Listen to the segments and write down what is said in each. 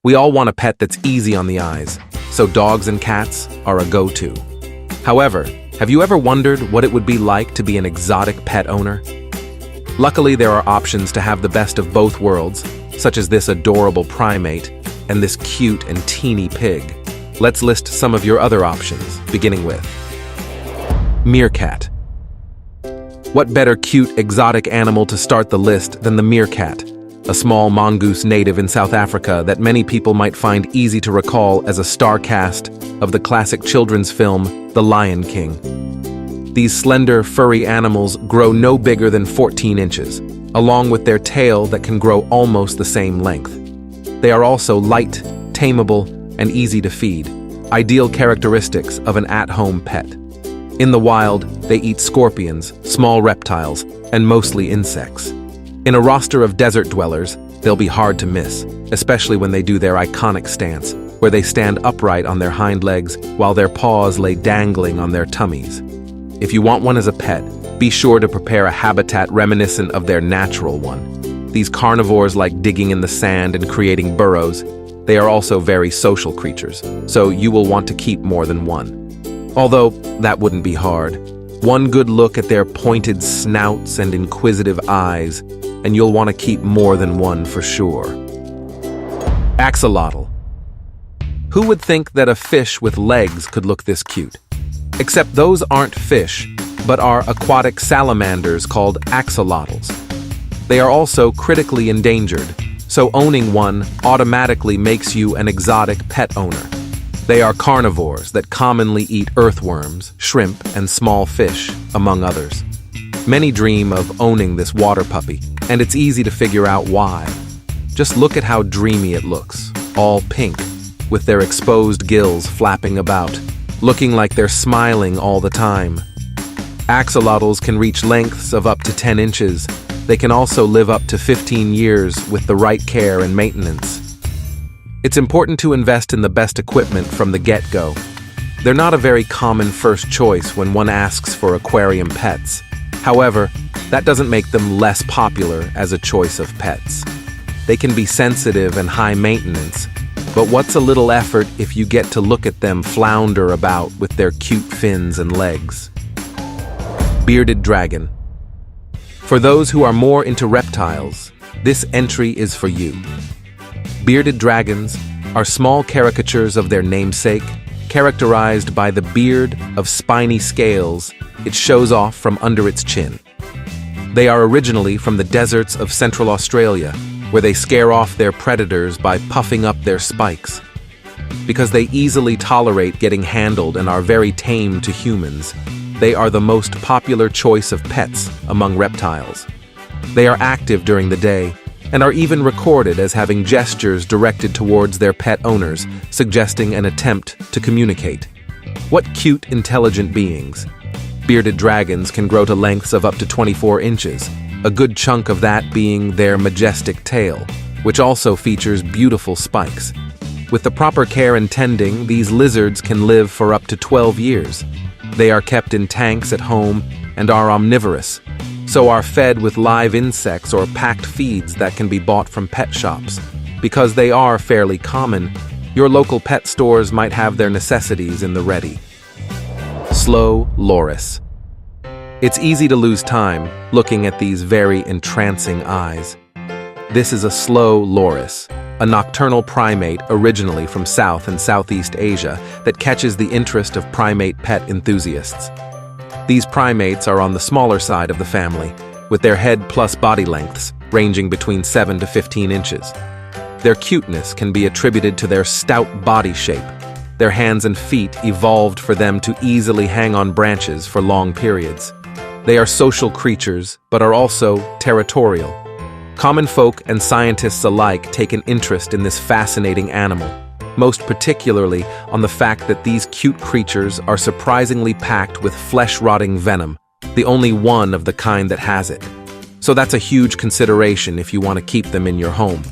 We all want a pet that's easy on the eyes, so dogs and cats are a go-to. However, have you ever wondered what it would be like to be an exotic pet owner? Luckily, there are options to have the best of both worlds, such as this adorable primate and this cute and teeny pig. Let's list some of your other options, beginning with meerkat. What better cute exotic animal to start the list than the meerkat, a small mongoose native in South Africa that many people might find easy to recall as a star cast of the classic children's film, The Lion King. These slender, furry animals grow no bigger than 14 inches, along with their tail that can grow almost the same length. They are also light, tameable, and easy to feed, ideal characteristics of an at-home pet. In the wild, they eat scorpions, small reptiles, and mostly insects. In a roster of desert dwellers, they'll be hard to miss, especially when they do their iconic stance, where they stand upright on their hind legs while their paws lay dangling on their tummies. If you want one as a pet, be sure to prepare a habitat reminiscent of their natural one. These carnivores like digging in the sand and creating burrows. They are also very social creatures, so you will want to keep more than one. Although, that wouldn't be hard. One good look at their pointed snouts and inquisitive eyes, and you'll want to keep more than one for sure. Axolotl. Who would think that a fish with legs could look this cute? Except those aren't fish, but are aquatic salamanders called axolotls. They are also critically endangered, so owning one automatically makes you an exotic pet owner. They are carnivores that commonly eat earthworms, shrimp, and small fish, among others. Many dream of owning this water puppy, and it's easy to figure out why. Just look at how dreamy it looks, all pink, with their exposed gills flapping about, looking like they're smiling all the time. Axolotls can reach lengths of up to 10 inches. They can also live up to 15 years with the right care and maintenance. It's important to invest in the best equipment from the get-go. They're not a very common first choice when one asks for aquarium pets. However, that doesn't make them less popular as a choice of pets. They can be sensitive and high maintenance, but what's a little effort if you get to look at them flounder about with their cute fins and legs? Bearded dragon. For those who are more into reptiles, this entry is for you. Bearded dragons are small caricatures of their namesake, characterized by the beard of spiny scales it shows off from under its chin. They are originally from the deserts of Central Australia, where they scare off their predators by puffing up their spikes. Because they easily tolerate getting handled and are very tame to humans, they are the most popular choice of pets among reptiles. They are active during the day, and are even recorded as having gestures directed towards their pet owners, suggesting an attempt to communicate. What cute, intelligent beings. Bearded dragons can grow to lengths of up to 24 inches, a good chunk of that being their majestic tail, which also features beautiful spikes. With the proper care and tending, these lizards can live for up to 12 years. They are kept in tanks at home and are omnivorous, so are fed with live insects or packed feeds that can be bought from pet shops. Because they are fairly common, your local pet stores might have their necessities in the ready. Slow loris. It's easy to lose time looking at these very entrancing eyes. This is a slow loris, a nocturnal primate originally from South and Southeast Asia that catches the interest of primate pet enthusiasts. These primates are on the smaller side of the family, with their head plus body lengths ranging between 7 to 15 inches. Their cuteness can be attributed to their stout body shape. Their hands and feet evolved for them to easily hang on branches for long periods. They are social creatures, but are also territorial. Common folk and scientists alike take an interest in this fascinating animal, most particularly on the fact that these cute creatures are surprisingly packed with flesh-rotting venom, the only one of the kind that has it. So that's a huge consideration if you want to keep them in your home.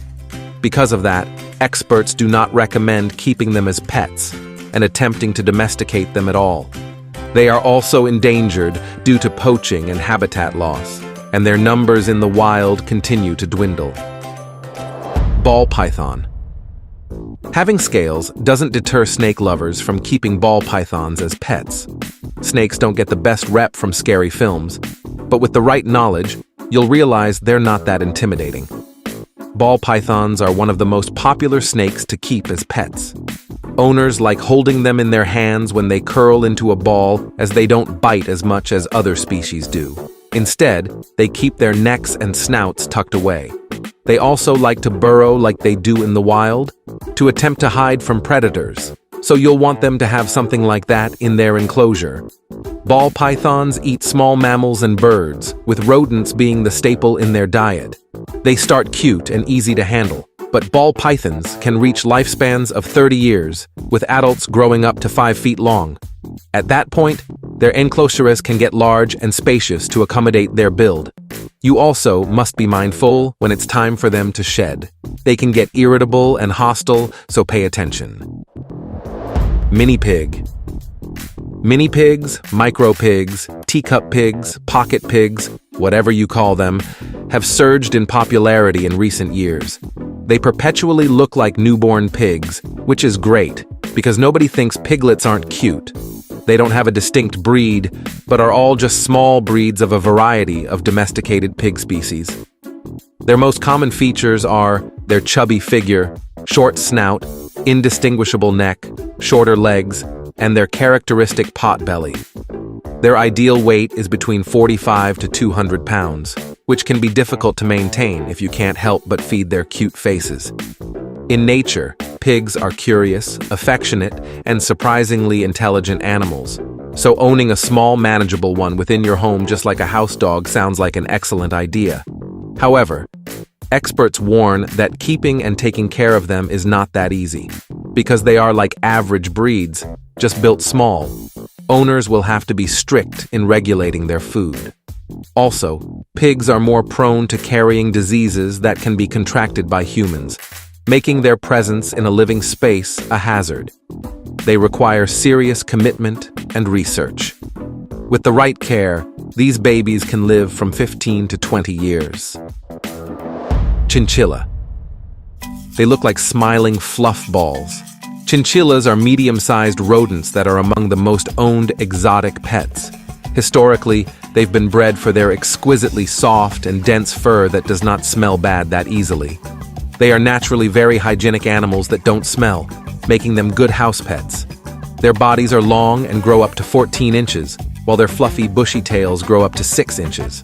Because of that, experts do not recommend keeping them as pets and attempting to domesticate them at all. They are also endangered due to poaching and habitat loss, and their numbers in the wild continue to dwindle. Ball python. Having scales doesn't deter snake lovers from keeping ball pythons as pets. Snakes don't get the best rep from scary films, but with the right knowledge, you'll realize they're not that intimidating. Ball pythons are one of the most popular snakes to keep as pets. Owners like holding them in their hands when they curl into a ball, as they don't bite as much as other species do. Instead, they keep their necks and snouts tucked away. They also like to burrow like they do in the wild, to attempt to hide from predators, so you'll want them to have something like that in their enclosure. Ball pythons eat small mammals and birds, with rodents being the staple in their diet. They start cute and easy to handle, but ball pythons can reach lifespans of 30 years, with adults growing up to 5 feet long. At that point, their enclosures can get large and spacious to accommodate their build. You also must be mindful when it's time for them to shed. They can get irritable and hostile, so pay attention. Mini pig. Mini pigs, micro pigs, teacup pigs, pocket pigs, whatever you call them, have surged in popularity in recent years. They perpetually look like newborn pigs, which is great, because nobody thinks piglets aren't cute. They don't have a distinct breed, but are all just small breeds of a variety of domesticated pig species. Their most common features are their chubby figure, short snout, indistinguishable neck, shorter legs, and their characteristic pot belly. Their ideal weight is between 45 to 200 pounds, which can be difficult to maintain if you can't help but feed their cute faces. In nature, pigs are curious, affectionate, and surprisingly intelligent animals, so owning a small, manageable one within your home just like a house dog sounds like an excellent idea. However, experts warn that keeping and taking care of them is not that easy, because they are like average breeds, just built small. Owners will have to be strict in regulating their food. Also, pigs are more prone to carrying diseases that can be contracted by humans, making their presence in a living space a hazard. They require serious commitment and research. With the right care, these babies can live from 15 to 20 years. Chinchilla. They look like smiling fluff balls. Chinchillas are medium-sized rodents that are among the most owned exotic pets. Historically, they've been bred for their exquisitely soft and dense fur that does not smell bad that easily. They are naturally very hygienic animals that don't smell, making them good house pets. Their bodies are long and grow up to 14 inches, while their fluffy, bushy tails grow up to 6 inches.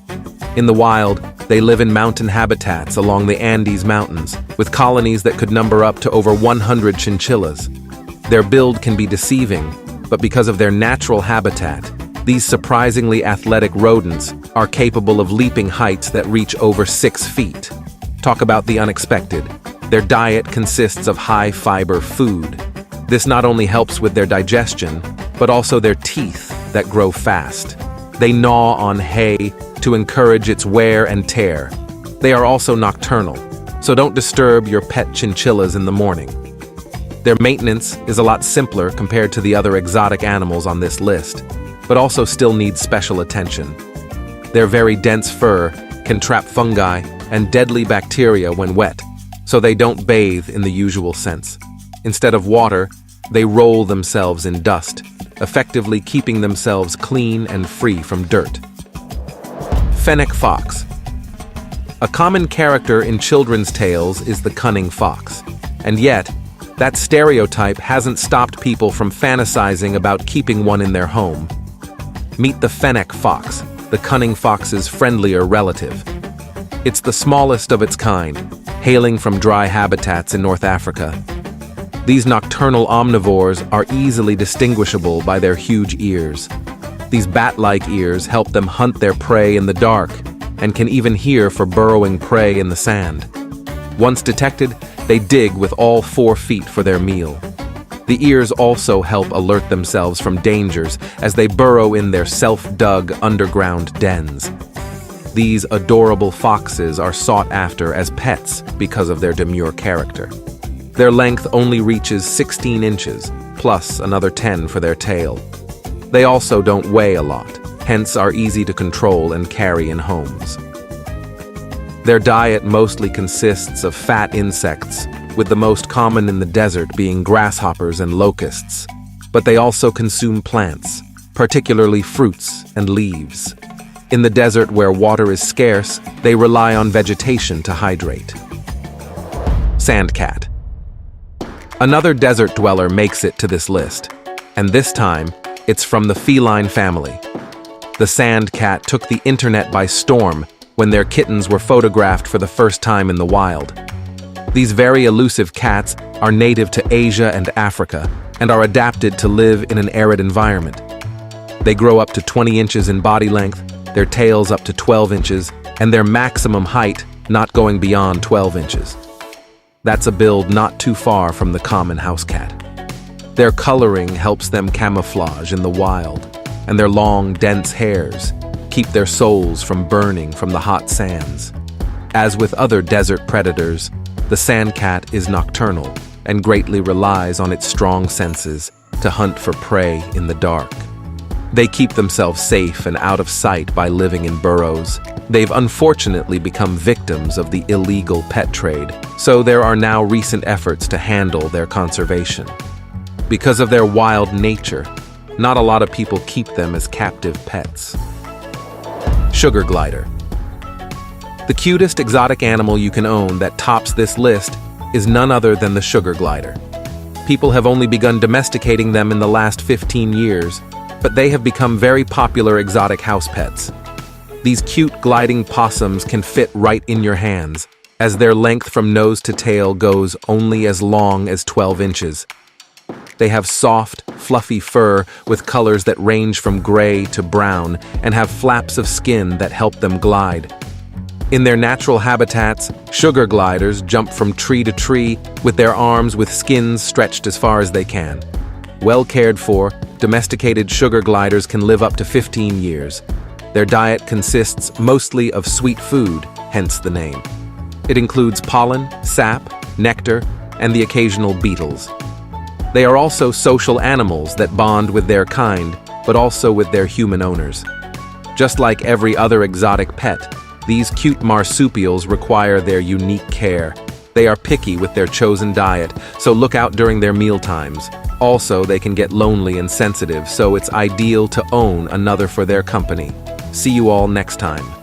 In the wild, they live in mountain habitats along the Andes Mountains, with colonies that could number up to over 100 chinchillas. Their build can be deceiving, but because of their natural habitat, these surprisingly athletic rodents are capable of leaping heights that reach over 6 feet. Talk about the unexpected. Their diet consists of high-fiber food. This not only helps with their digestion, but also their teeth that grow fast. They gnaw on hay to encourage its wear and tear. They are also nocturnal, so don't disturb your pet chinchillas in the morning. Their maintenance is a lot simpler compared to the other exotic animals on this list, but also still needs special attention. Their very dense fur can trap fungi and deadly bacteria when wet, so they don't bathe in the usual sense. Instead of water, they roll themselves in dust, effectively keeping themselves clean and free from dirt. Fennec fox. A common character in children's tales is the cunning fox, and yet, that stereotype hasn't stopped people from fantasizing about keeping one in their home. Meet the fennec fox, the cunning fox's friendlier relative. It's the smallest of its kind, hailing from dry habitats in North Africa. These nocturnal omnivores are easily distinguishable by their huge ears. These bat-like ears help them hunt their prey in the dark and can even hear for burrowing prey in the sand. Once detected, they dig with all 4 feet for their meal. The ears also help alert themselves from dangers as they burrow in their self-dug underground dens. These adorable foxes are sought after as pets because of their demure character. Their length only reaches 16 inches, plus another 10 for their tail. They also don't weigh a lot, hence are easy to control and carry in homes. Their diet mostly consists of fat insects, with the most common in the desert being grasshoppers and locusts, but they also consume plants, particularly fruits and leaves. In the desert where water is scarce, they rely on vegetation to hydrate. Sandcat. Another desert dweller makes it to this list, and this time, it's from the feline family. The sandcat took the internet by storm when their kittens were photographed for the first time in the wild. These very elusive cats are native to Asia and Africa and are adapted to live in an arid environment. They grow up to 20 inches in body length, their tails up to 12 inches, and their maximum height not going beyond 12 inches. That's a build not too far from the common house cat. Their coloring helps them camouflage in the wild, and their long, dense hairs keep their souls from burning from the hot sands. As with other desert predators, the sandcat is nocturnal and greatly relies on its strong senses to hunt for prey in the dark. They keep themselves safe and out of sight by living in burrows. They've unfortunately become victims of the illegal pet trade, so there are now recent efforts to handle their conservation. Because of their wild nature, not a lot of people keep them as captive pets. Sugar glider. The cutest exotic animal you can own that tops this list is none other than the sugar glider. People have only begun domesticating them in the last 15 years, but they have become very popular exotic house pets. These cute gliding possums can fit right in your hands, as their length from nose to tail goes only as long as 12 inches. They have soft, fluffy fur with colors that range from gray to brown and have flaps of skin that help them glide. In their natural habitats, sugar gliders jump from tree to tree with their arms with skins stretched as far as they can. Well cared for, domesticated sugar gliders can live up to 15 years. Their diet consists mostly of sweet food, hence the name. It includes pollen, sap, nectar, and the occasional beetles. They are also social animals that bond with their kind, but also with their human owners. Just like every other exotic pet, these cute marsupials require their unique care. They are picky with their chosen diet, so look out during their meal times. Also, they can get lonely and sensitive, so it's ideal to own another for their company. See you all next time.